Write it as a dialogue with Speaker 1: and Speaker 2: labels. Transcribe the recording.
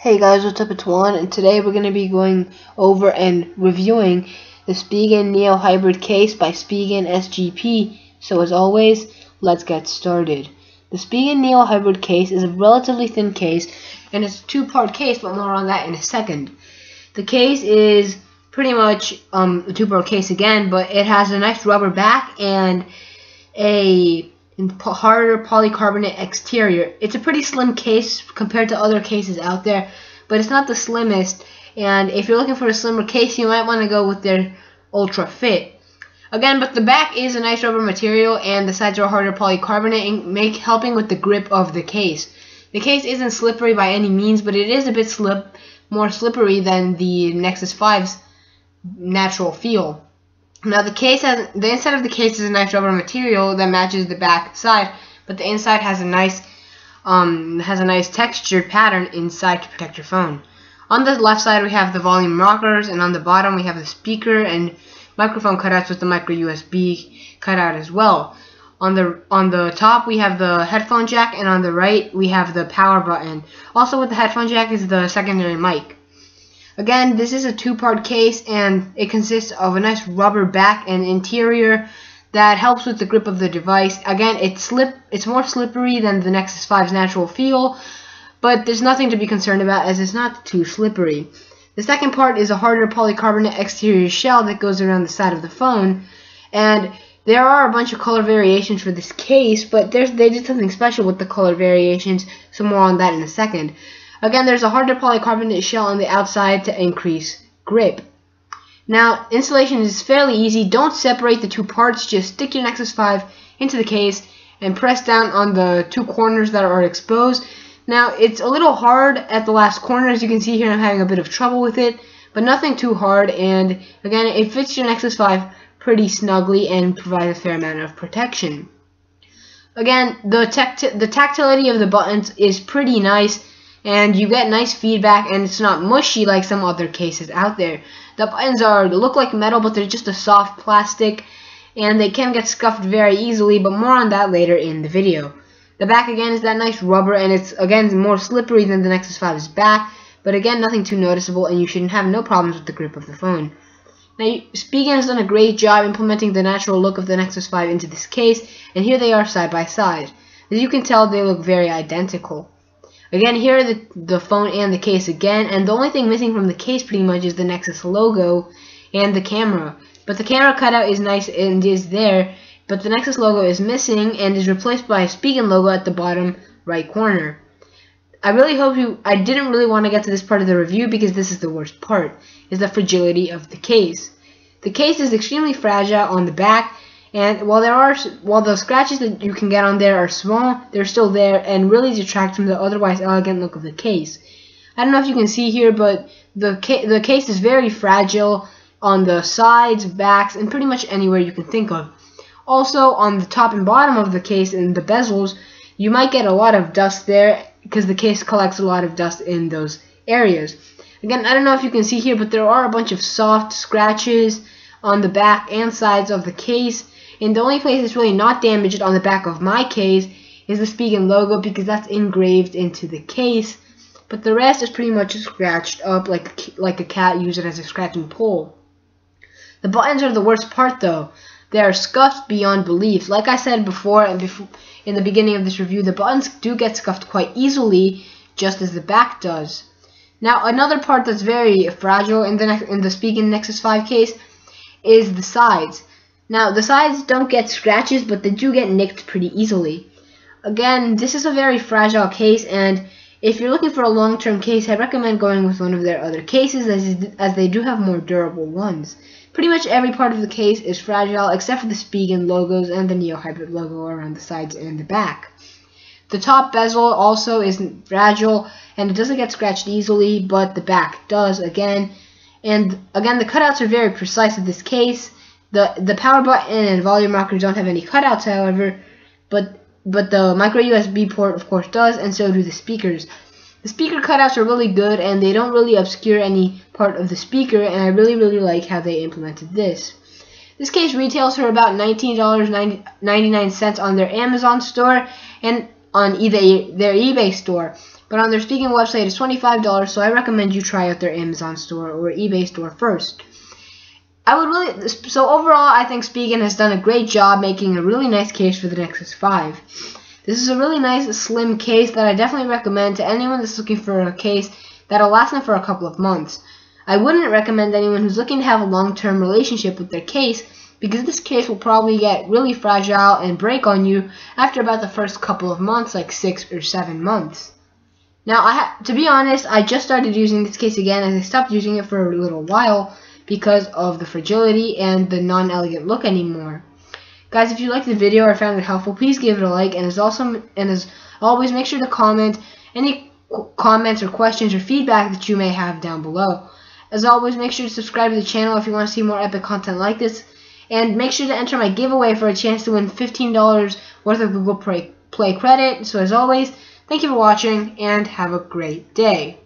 Speaker 1: Hey guys, what's up? It's Juan, and today we're going to be going over and reviewing the Spigen Neo Hybrid case by Spigen SGP. So as always, let's get started. The Spigen Neo Hybrid case is a relatively thin case, and it's a two-part case, but more on that in a second. The case is pretty much a two-part case again, but it has a nice rubber back and a harder polycarbonate exterior. It's a pretty slim case compared to other cases out there, but it's not the slimmest, and if you're looking for a slimmer case, you might want to go with their Ultra Fit. Again, but the back is a nice rubber material, and the sides are harder polycarbonate, helping with the grip of the case. The case isn't slippery by any means, but it is a bit more slippery than the Nexus 5's natural feel. Now the inside of the case is a nice rubber material that matches the back side, but the inside has a nice textured pattern inside to protect your phone. On the left side we have the volume rockers, and on the bottom we have the speaker and microphone cutouts with the micro USB cutout as well. On the top we have the headphone jack, and on the right we have the power button. Also with the headphone jack is the secondary mic. Again, this is a two-part case, and it consists of a nice rubber back and interior that helps with the grip of the device. Again, it's more slippery than the Nexus 5's natural feel, but there's nothing to be concerned about as it's not too slippery. The second part is a harder polycarbonate exterior shell that goes around the side of the phone, and there are a bunch of color variations for this case, but they did something special with the color variations, so more on that in a second. Again, there's a harder polycarbonate shell on the outside to increase grip. Now, installation is fairly easy. Don't separate the two parts. Just stick your Nexus 5 into the case and press down on the two corners that are exposed. Now, it's a little hard at the last corner. As you can see here, I'm having a bit of trouble with it, but nothing too hard. And again, it fits your Nexus 5 pretty snugly and provides a fair amount of protection. Again, the tactility of the buttons is pretty nice, and you get nice feedback, and it's not mushy like some other cases out there. The buttons look like metal, but they're just a soft plastic, and they can get scuffed very easily, but more on that later in the video. The back again is that nice rubber, and it's again more slippery than the Nexus 5's back, but again nothing too noticeable, and you should have no problems with the grip of the phone. Now, Spigen has done a great job implementing the natural look of the Nexus 5 into this case, and here they are side by side. As you can tell, they look very identical. Again, here are the phone and the case again, and the only thing missing from the case pretty much is the Nexus logo and the camera. But the camera cutout is nice and is there, but the Nexus logo is missing and is replaced by a Spigen logo at the bottom right corner. I didn't really want to get to this part of the review because this is the worst part, is the fragility of the case. The case is extremely fragile on the back, and while the scratches that you can get on there are small, they're still there and really detract from the otherwise elegant look of the case. I don't know if you can see here, but the case is very fragile on the sides, backs, and pretty much anywhere you can think of. Also, on the top and bottom of the case and the bezels, you might get a lot of dust there because the case collects a lot of dust in those areas. Again, I don't know if you can see here, but there are a bunch of soft scratches on the back and sides of the case. And the only place that's really not damaged on the back of my case is the Spigen logo, because that's engraved into the case. But the rest is pretty much scratched up like a cat used it as a scratching pole. The buttons are the worst part though. They are scuffed beyond belief. Like I said before in the beginning of this review, the buttons do get scuffed quite easily, just as the back does. Now, another part that's very fragile in the Spigen Nexus 5 case is the sides. Now, the sides don't get scratches, but they do get nicked pretty easily. Again, this is a very fragile case, and if you're looking for a long-term case, I recommend going with one of their other cases, as they do have more durable ones. Pretty much every part of the case is fragile, except for the Spigen logos and the Neo Hybrid logo around the sides and the back. The top bezel also isn't fragile, and it doesn't get scratched easily, but the back does again. And again, the cutouts are very precise in this case. The power button and volume rockers don't have any cutouts, however, but the micro USB port of course does, and so do the speakers. The speaker cutouts are really good, and they don't really obscure any part of the speaker, and I really like how they implemented this. This case retails for about $19.99 on their Amazon store and on their eBay store. but on their Spigen website it's $25, so I recommend you try out their Amazon store or eBay store first. So overall, I think Spigen has done a great job making a really nice case for the Nexus 5. This is a really nice slim case that I definitely recommend to anyone that's looking for a case that'll last them for a couple of months. I wouldn't recommend anyone who's looking to have a long-term relationship with their case, because this case will probably get really fragile and break on you after about the first couple of months, like 6 or 7 months. Now, to be honest, I just started using this case again, and I stopped using it for a little while because of the fragility and the non-elegant look anymore. Guys, if you liked the video or found it helpful, please give it a like, and as always, make sure to comment any comments or questions or feedback that you may have down below. As always, make sure to subscribe to the channel if you want to see more epic content like this, and make sure to enter my giveaway for a chance to win $15 worth of Google Play credit. So as always, thank you for watching, and have a great day.